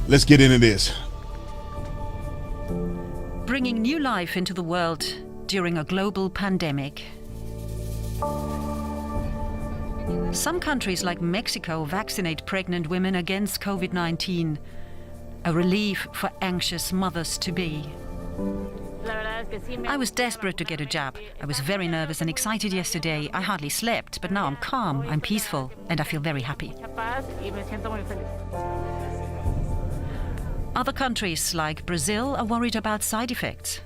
let's get into this. Bringing new life into the world during a global pandemic. Some countries like Mexico vaccinate pregnant women against COVID-19, a relief for anxious mothers-to-be. I was desperate to get a jab. I was very nervous and excited yesterday. I hardly slept, but now I'm calm, I'm peaceful, and I feel very happy. Other countries like Brazil are worried about side effects.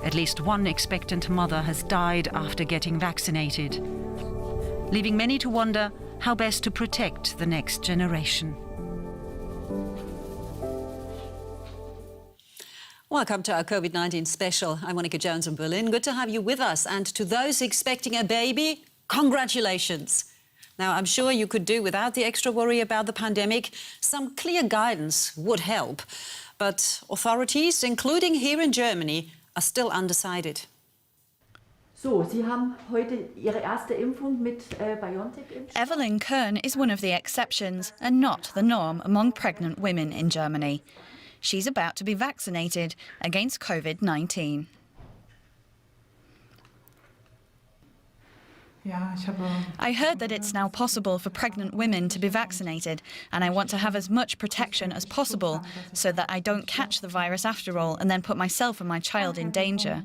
At least one expectant mother has died after getting vaccinated, leaving many to wonder how best to protect the next generation. Welcome to our COVID-19 special. I'm Monica Jones in Berlin. Good to have you with us. And to those expecting a baby, congratulations. Now, I'm sure you could do without the extra worry about the pandemic. Some clear guidance would help. But authorities, including here in Germany, are still undecided. So, Sie haben heute Ihre erste Impfung mit BioNTech-Impfstoff. Evelyn Kern is one of the exceptions and not the norm among pregnant women in Germany. She's about to be vaccinated against COVID-19. I heard that it's now possible for pregnant women to be vaccinated, and I want to have as much protection as possible so that I don't catch the virus after all and then put myself and my child in danger.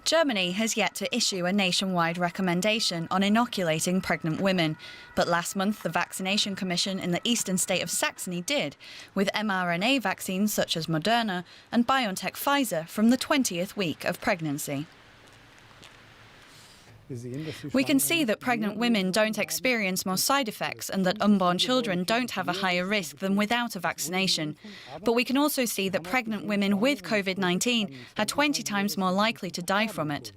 Germany has yet to issue a nationwide recommendation on inoculating pregnant women, but last month the Vaccination Commission in the eastern state of Saxony did, with mRNA vaccines such as Moderna and BioNTech Pfizer from the 20th week of pregnancy. We can see that pregnant women don't experience more side effects and that unborn children don't have a higher risk than without a vaccination. But we can also see that pregnant women with COVID-19 are 20 times more likely to die from it.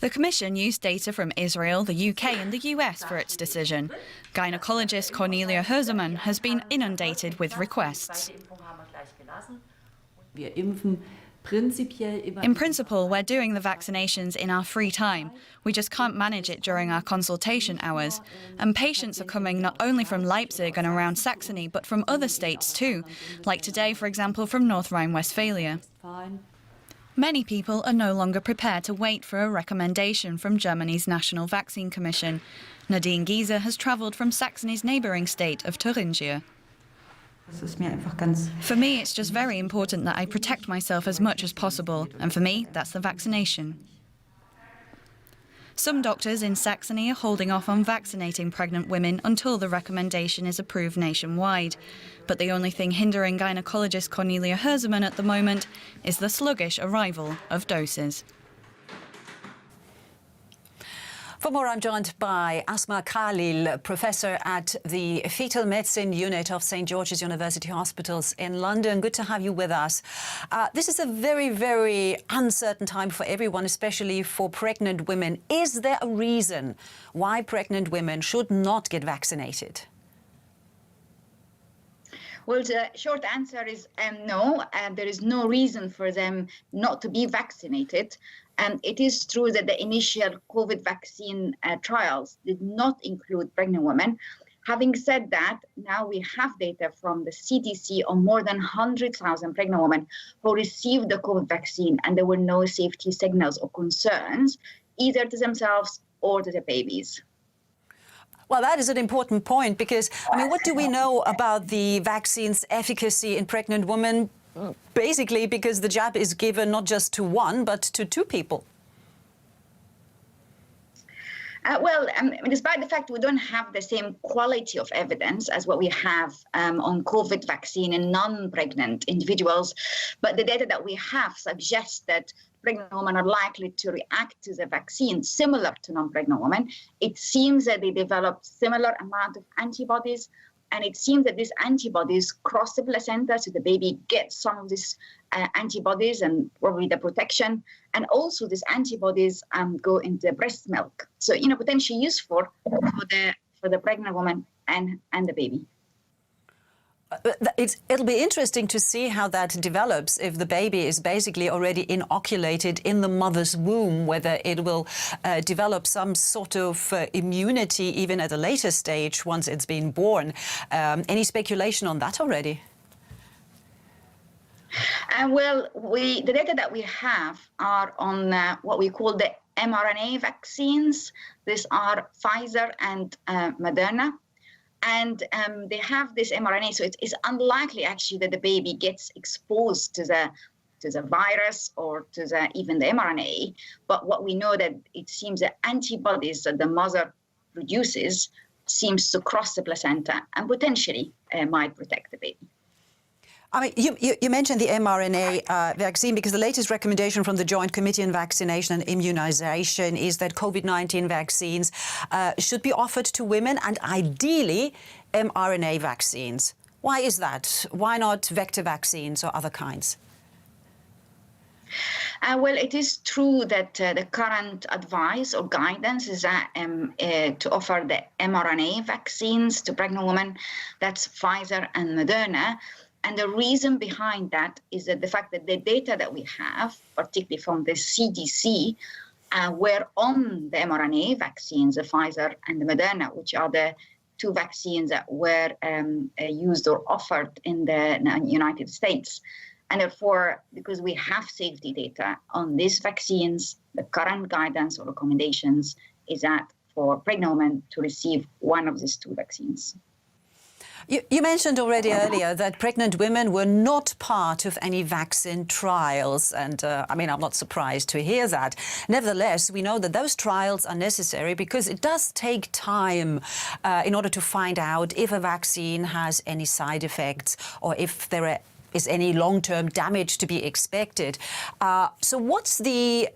The Commission used data from Israel, the UK and the US for its decision. Gynecologist Cornelia Hörsemann has been inundated with requests. In principle, we're doing the vaccinations in our free time. We just can't manage it during our consultation hours. And patients are coming not only from Leipzig and around Saxony, but from other states too, like today, for example, from North Rhine-Westphalia. Many people are no longer prepared to wait for a recommendation from Germany's National Vaccine Commission. Nadine Giese has travelled from Saxony's neighbouring state of Thuringia. For me, it's just very important that I protect myself as much as possible, and for me, that's the vaccination. Some doctors in Saxony are holding off on vaccinating pregnant women until the recommendation is approved nationwide. But the only thing hindering gynecologist Cornelia Hörsemann at the moment is the sluggish arrival of doses. For more, I'm joined by Asma Khalil, professor at the Fetal Medicine Unit of St. George's University Hospitals in London. Good to have you with us. This is a very, very uncertain time for everyone, especially for pregnant women. Is there a reason why pregnant women should not get vaccinated? Well, the short answer is no. There is no reason for them not to be vaccinated. And it is true that the initial COVID vaccine trials did not include pregnant women. Having said that, now we have data from the CDC on more than 100,000 pregnant women who received the COVID vaccine, and there were no safety signals or concerns, either to themselves or to their babies. Well, that is an important point because, I mean, what do we know about the vaccine's efficacy in pregnant women? Basically, because the jab is given not just to one, but to two people. Despite the fact we don't have the same quality of evidence as what we have on COVID vaccine in non-pregnant individuals, but the data that we have suggests that pregnant women are likely to react to the vaccine similar to non-pregnant women. It seems that they develop similar amount of antibodies, and it seems that these antibodies cross the placenta, so the baby gets some of these antibodies and probably the protection. And also these antibodies go into breast milk. So, potentially useful for the pregnant woman and the baby. It'll be interesting to see how that develops if the baby is basically already inoculated in the mother's womb, whether it will develop some sort of immunity even at a later stage once it's been born. Any speculation on that already? Well, the data that we have are on what we call the mRNA vaccines. These are Pfizer and Moderna. And they have this mRNA, so it's unlikely actually that the baby gets exposed to the virus or to even the mRNA. But what we know that it seems that antibodies that the mother produces seems to cross the placenta and potentially might protect the baby. I mean, you mentioned the mRNA vaccine because the latest recommendation from the Joint Committee on Vaccination and Immunization is that COVID-19 vaccines should be offered to women and ideally mRNA vaccines. Why is that? Why not vector vaccines or other kinds? Well, it is true that the current advice or guidance is to offer the mRNA vaccines to pregnant women. That's Pfizer and Moderna. And the reason behind that is that the fact that the data that we have, particularly from the CDC, were on the mRNA vaccines, the Pfizer and the Moderna, which are the two vaccines that were used or offered in the United States. And therefore, because we have safety data on these vaccines, the current guidance or recommendations is that for pregnant women to receive one of these two vaccines. You mentioned already earlier that pregnant women were not part of any vaccine trials. And I mean, I'm not surprised to hear that. Nevertheless, we know that those trials are necessary because it does take time in order to find out if a vaccine has any side effects or if there is any long-term damage to be expected. So what's the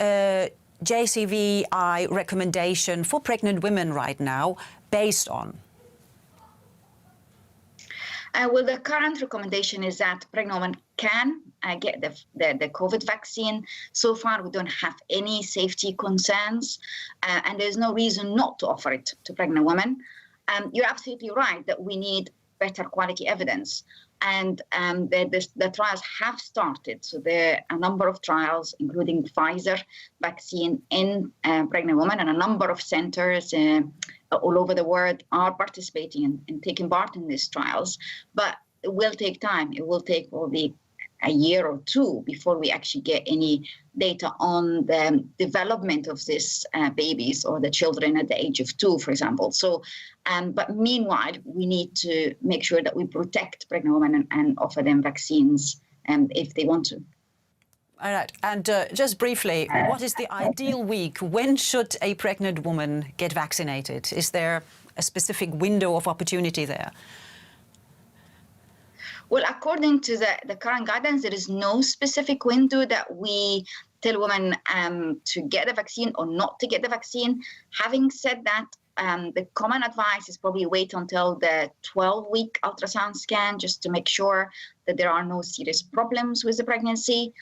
JCVI recommendation for pregnant women right now based on? Well, the current recommendation is that pregnant women can get the COVID vaccine. So far, we don't have any safety concerns, and there's no reason not to offer it to pregnant women. You're absolutely right that we need better quality evidence. And the trials have started. So there are a number of trials, including Pfizer vaccine in pregnant women, and a number of centers all over the world are participating and taking part in these trials. But it will take time. It will take probably a year or two before we actually get any data on the development of these babies or the children at the age of 2, for example. So, but meanwhile, we need to make sure that we protect pregnant women and offer them vaccines if they want to. All right. And just briefly, what is the ideal week? When should a pregnant woman get vaccinated? Is there a specific window of opportunity there? Well, according to the current guidance, there is no specific window that we tell women to get the vaccine or not to get the vaccine. Having said that, the common advice is probably wait until the 12-week ultrasound scan just to make sure that there are no serious problems with the pregnancy.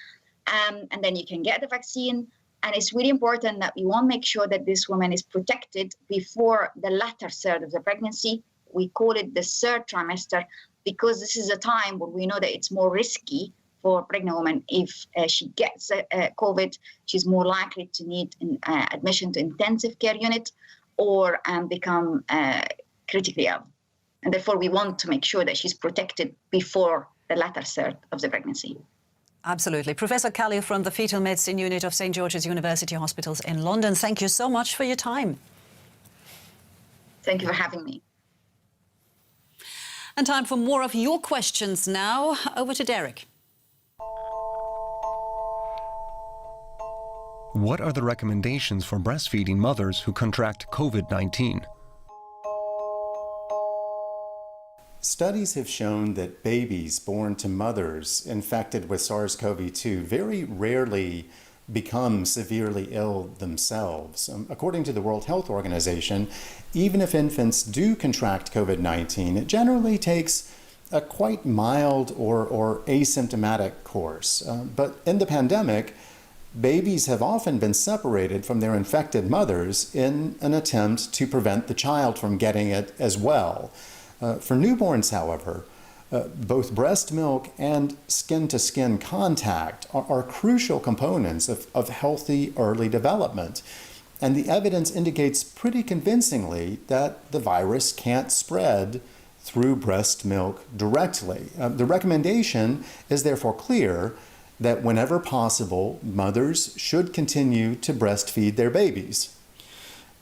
And then you can get the vaccine. And it's really important that we want to make sure that this woman is protected before the latter third of the pregnancy. We call it the third trimester, because this is a time where we know that it's more risky for a pregnant woman. If she gets COVID, she's more likely to need admission to intensive care unit or become critically ill. And therefore, we want to make sure that she's protected before the latter third of the pregnancy. Absolutely. Professor Khalil from the Fetal Medicine Unit of St. George's University Hospitals in London, thank you so much for your time. Thank you for having me. And time for more of your questions now. Over to Derek. What are the recommendations for breastfeeding mothers who contract COVID-19? Studies have shown that babies born to mothers infected with SARS-CoV-2 very rarely become severely ill themselves. According to the World Health Organization, even if infants do contract COVID-19, it generally takes a quite mild or asymptomatic course. But in the pandemic, babies have often been separated from their infected mothers in an attempt to prevent the child from getting it as well. For newborns, however, Both breast milk and skin-to-skin contact are crucial components of healthy early development. And the evidence indicates pretty convincingly that the virus can't spread through breast milk directly. The recommendation is therefore clear that whenever possible, mothers should continue to breastfeed their babies.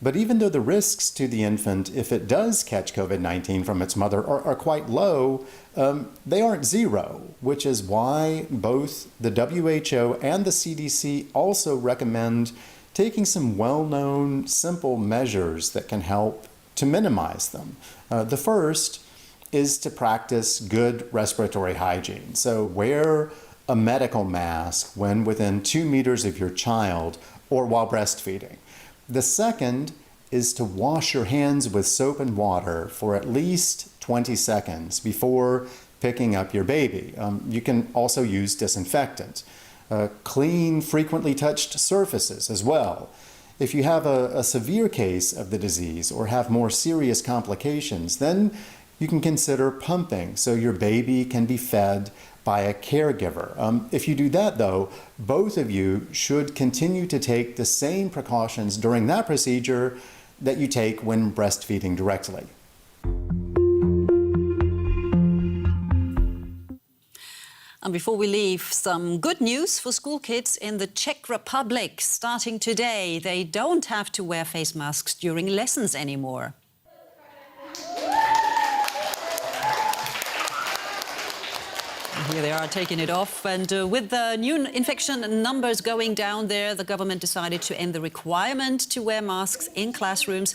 But even though the risks to the infant, if it does catch COVID-19 from its mother, are quite low, they aren't zero, which is why both the WHO and the CDC also recommend taking some well-known, simple measures that can help to minimize them. The first is to practice good respiratory hygiene. So wear a medical mask when within 2 meters of your child or while breastfeeding. The second is to wash your hands with soap and water for at least 20 seconds before picking up your baby. You can also use disinfectant. Clean, frequently touched surfaces as well. If you have a severe case of the disease or have more serious complications, then you can consider pumping so your baby can be fed by a caregiver. If you do that, though, both of you should continue to take the same precautions during that procedure that you take when breastfeeding directly. And before we leave, some good news for school kids in the Czech Republic. Starting today, they don't have to wear face masks during lessons anymore. Here they are taking it off, and with the new infection numbers going down there, the government decided to end the requirement to wear masks in classrooms.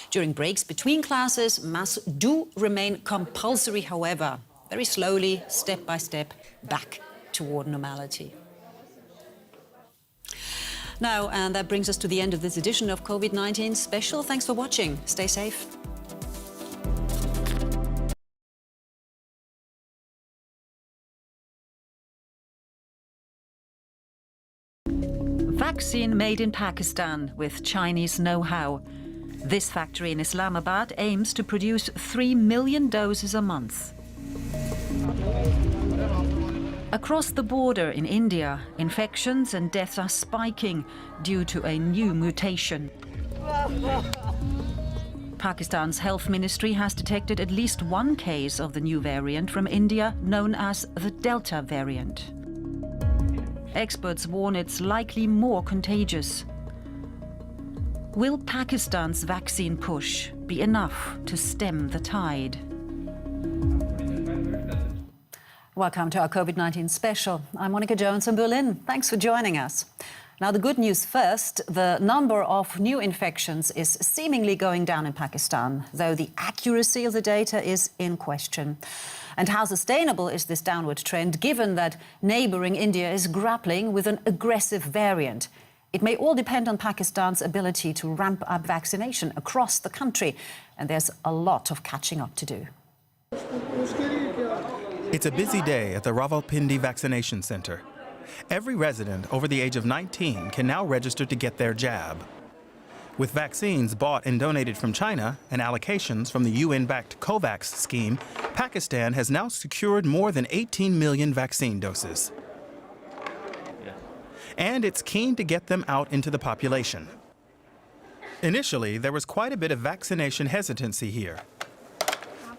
During breaks between classes, masks do remain compulsory, however, very slowly, step by step, back toward normality. Now, and that brings us to the end of this edition of COVID-19 Special. Thanks for watching. Stay safe. Vaccine made in Pakistan with Chinese know-how. This factory in Islamabad aims to produce 3 million doses a month. Across the border in India, infections and deaths are spiking due to a new mutation. Pakistan's health ministry has detected at least one case of the new variant from India, known as the Delta variant. Experts warn it's likely more contagious. Will Pakistan's vaccine push be enough to stem the tide? Welcome to our COVID-19 special. I'm Monica Jones in Berlin. Thanks for joining us. Now, the good news first, the number of new infections is seemingly going down in Pakistan, though the accuracy of the data is in question. And how sustainable is this downward trend, given that neighboring India is grappling with an aggressive variant? It may all depend on Pakistan's ability to ramp up vaccination across the country, and there's a lot of catching up to do. It's a busy day at the Rawalpindi Vaccination Center. Every resident over the age of 19 can now register to get their jab. With vaccines bought and donated from China and allocations from the UN-backed COVAX scheme, Pakistan has now secured more than 18 million vaccine doses. And it's keen to get them out into the population. Initially, there was quite a bit of vaccination hesitancy here.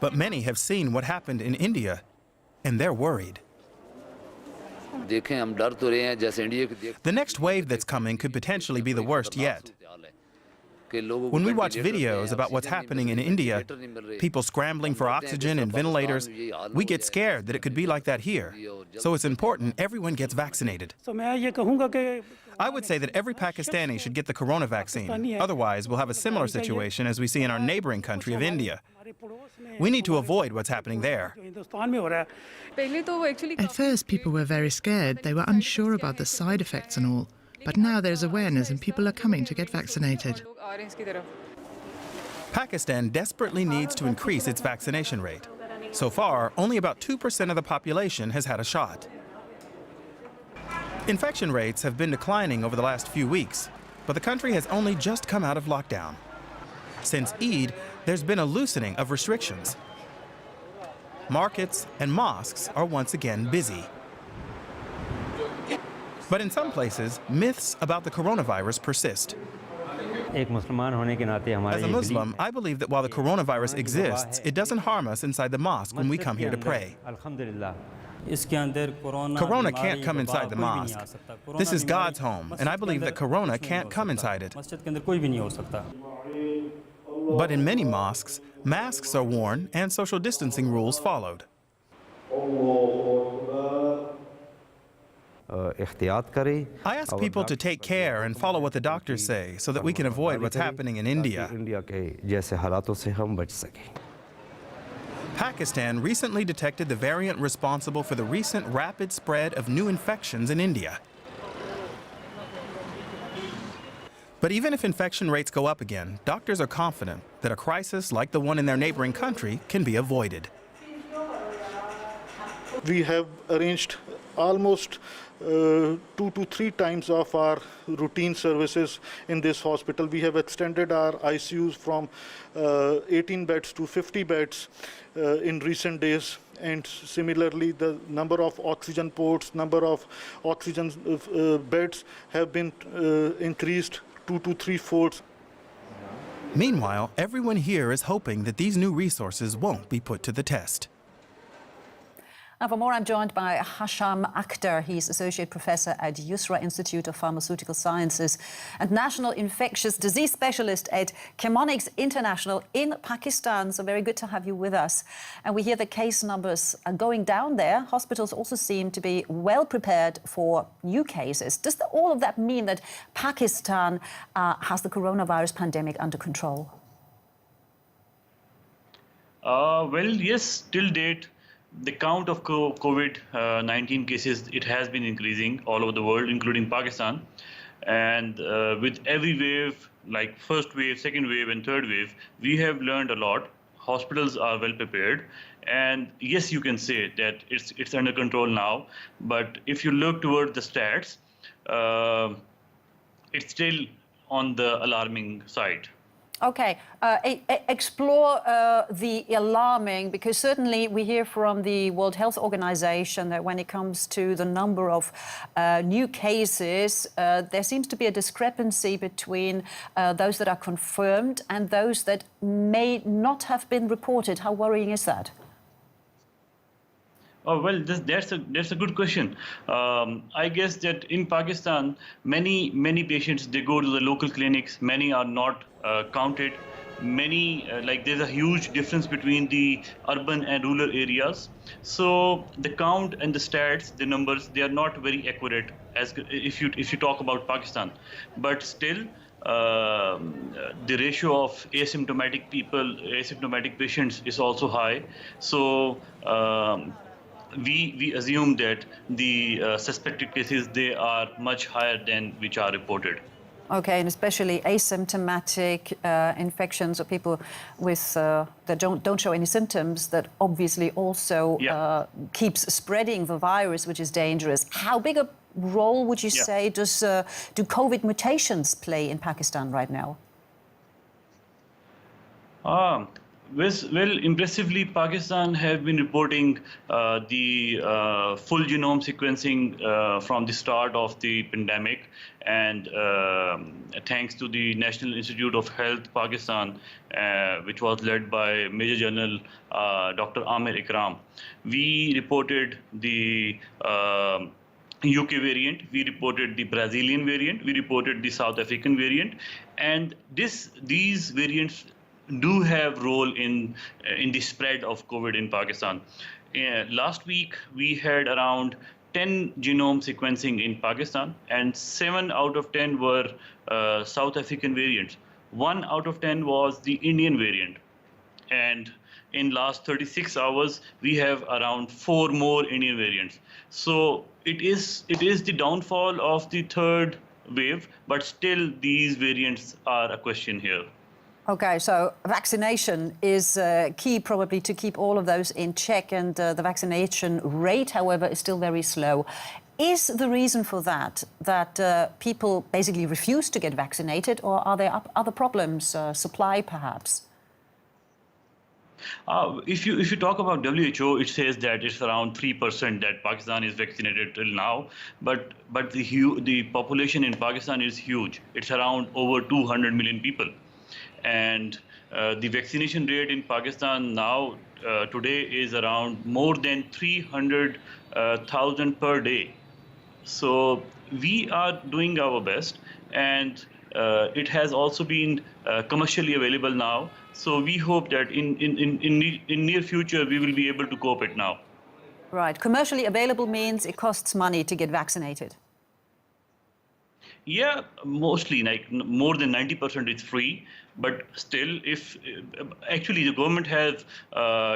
But many have seen what happened in India, and they're worried. The next wave that's coming could potentially be the worst yet. When we watch videos about what's happening in India, people scrambling for oxygen and ventilators, we get scared that it could be like that here. So it's important everyone gets vaccinated. I would say that every Pakistani should get the corona vaccine. Otherwise, we'll have a similar situation as we see in our neighboring country of India. We need to avoid what's happening there. At first, people were very scared. They were unsure about the side effects and all. But now there's awareness and people are coming to get vaccinated. Pakistan desperately needs to increase its vaccination rate. So far, only about 2% of the population has had a shot. Infection rates have been declining over the last few weeks, but the country has only just come out of lockdown. Since Eid, there's been a loosening of restrictions. markets, and mosques are once again busy. But in some places, myths about the coronavirus persist. As a Muslim, I believe that while the coronavirus exists, it doesn't harm us inside the mosque when we come here to pray. Corona can't come inside the mosque. This is God's home, and I believe that Corona can't come inside it. But in many mosques, masks are worn and social distancing rules followed. I ask people to take care and follow what the doctors say so that we can avoid what's happening in India. Pakistan recently detected the variant responsible for the recent rapid spread of new infections in India. But even if infection rates go up again, doctors are confident that a crisis like the one in their neighboring country can be avoided. We have arranged almost 2 to 3 times of our routine services in this hospital. We have extended our ICUs from 18 beds to 50 beds in recent days. And similarly, the number of oxygen ports, number of oxygen beds have been increased 2 to 3 folds. Meanwhile, everyone here is hoping that these new resources won't be put to the test. And for more, I'm joined by Hasham Akhtar. He's Associate Professor at Yusra Institute of Pharmaceutical Sciences and National Infectious Disease Specialist at Chemonics International in Pakistan. So very good to have you with us. And we hear the case numbers are going down there. Hospitals also seem to be well prepared for new cases. Does all of that mean that Pakistan has the coronavirus pandemic under control? Well, yes, till date, the count of COVID-19 cases, it has been increasing all over the world, including Pakistan. And with every wave, like first wave, second wave, and third wave, we have learned a lot. Hospitals are well prepared. And yes, you can say that it's under control now. But if you look toward the stats, it's still on the alarming side. Okay, explore the alarming, because certainly we hear from the World Health Organization that when it comes to the number of new cases, there seems to be a discrepancy between those that are confirmed and those that may not have been reported. How worrying is that? Oh, well, that's a good question. I guess that in Pakistan, many patients, they go to the local clinics. Many are not counted. Many, there's a huge difference between the urban and rural areas. So the count and the stats, the numbers, they are not very accurate as if you talk about Pakistan. But still, the ratio of asymptomatic patients is also high. So we assume that the suspected cases, they are much higher than which are reported. Okay, and especially asymptomatic infections or people with that don't show any symptoms, that obviously also keeps spreading the virus, which is dangerous. How big a role would you say do COVID mutations play in Pakistan right now? Well, impressively, Pakistan have been reporting the full genome sequencing from the start of the pandemic, and thanks to the National Institute of Health Pakistan, which was led by Major General Dr. Amir Ikram, we reported the UK variant, we reported the Brazilian variant, we reported the South African variant, and these variants do have role in the spread of COVID in Pakistan. Last week, we had around 10 genome sequencing in Pakistan, and 7 out of 10 were South African variants. 1 out of 10 was the Indian variant. And in last 36 hours, we have around 4 more Indian variants. So it is the downfall of the third wave, but still these variants are a question here. Okay, so vaccination is key probably to keep all of those in check, and the vaccination rate, however, is still very slow. Is the reason for that people basically refuse to get vaccinated, or are there other problems, supply perhaps? If you talk about WHO, it says that it's around 3% that Pakistan is vaccinated till now, but the population in Pakistan is huge. It's around over 200 million people, and the vaccination rate in Pakistan now today is around more than 300,000 per day. So we are doing our best, and it has also been commercially available now. So we hope that in near future we will be able to cope it now. Right. Commercially available means it costs money to get vaccinated. Yeah, mostly like more than 90% is free, but still, if actually the government has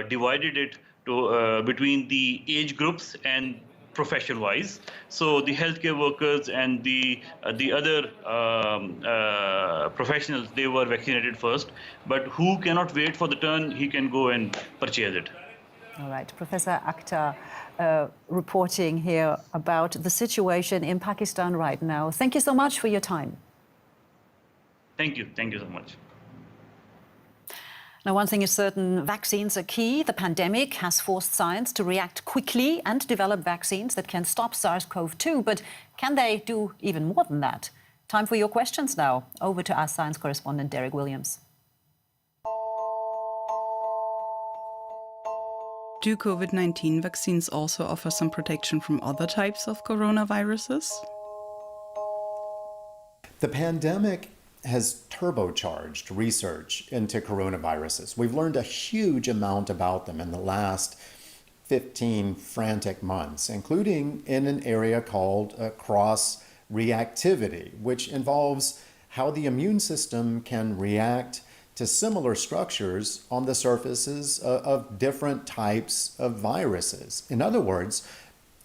divided it to between the age groups and profession-wise. So the healthcare workers and the other professionals, they were vaccinated first. But who cannot wait for the turn, he can go and purchase it. All right, Professor Akhtar reporting here about the situation in Pakistan right now. Thank you so much for your time. Thank you so much. Now, one thing is certain, vaccines are key. The pandemic has forced science to react quickly and develop vaccines that can stop SARS-CoV-2. But can they do even more than that? Time for your questions now. Over to our science correspondent, Derek Williams. Do COVID-19 vaccines also offer some protection from other types of coronaviruses? The pandemic has turbocharged research into coronaviruses. We've learned a huge amount about them in the last 15 frantic months, including in an area called cross-reactivity, which involves how the immune system can react to similar structures on the surfaces of different types of viruses. In other words,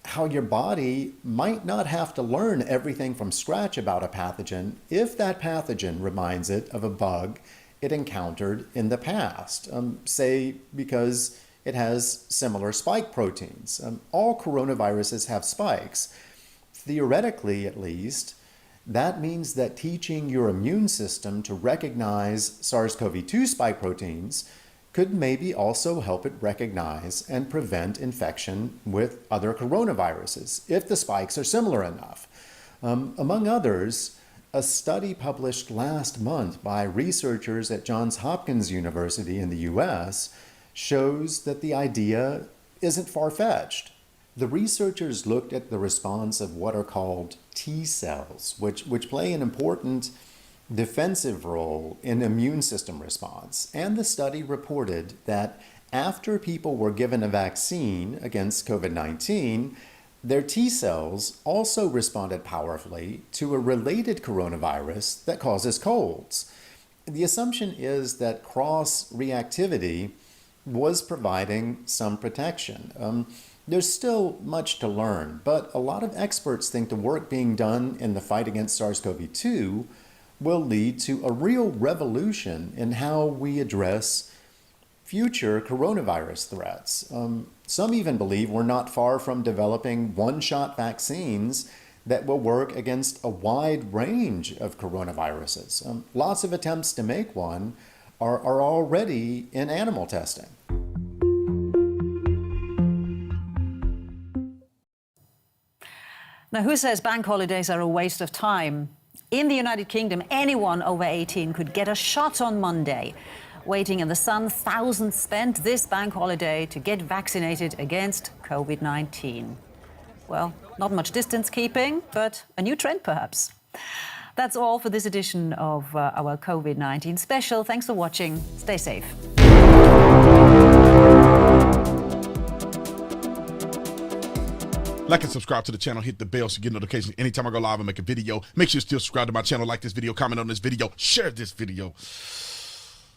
how your body might not have to learn everything from scratch about a pathogen if that pathogen reminds it of a bug it encountered in the past, say because it has similar spike proteins. All coronaviruses have spikes. Theoretically, at least, that means that teaching your immune system to recognize SARS-CoV-2 spike proteins could maybe also help it recognize and prevent infection with other coronaviruses, if the spikes are similar enough. Among others, a study published last month by researchers at Johns Hopkins University in the US shows that the idea isn't far-fetched. The researchers looked at the response of what are called T cells, which play an important defensive role in immune system response. And the study reported that after people were given a vaccine against COVID-19, their T cells also responded powerfully to a related coronavirus that causes colds. The assumption is that cross-reactivity was providing some protection. There's still much to learn, but a lot of experts think the work being done in the fight against SARS-CoV-2 will lead to a real revolution in how we address future coronavirus threats. Some even believe we're not far from developing one-shot vaccines that will work against a wide range of coronaviruses. Lots of attempts to make one are already in animal testing. Now, who says bank holidays are a waste of time? In the United Kingdom, anyone over 18 could get a shot on Monday. Waiting in the sun, thousands spent this bank holiday to get vaccinated against COVID-19. Well, not much distance keeping, but a new trend perhaps. That's all for this edition of our COVID-19 special. Thanks for watching. Stay safe. Like and subscribe to the channel, hit the bell so you get notifications anytime I go live and make a video. Make sure you still subscribe to my channel, like this video, comment on this video, share this video.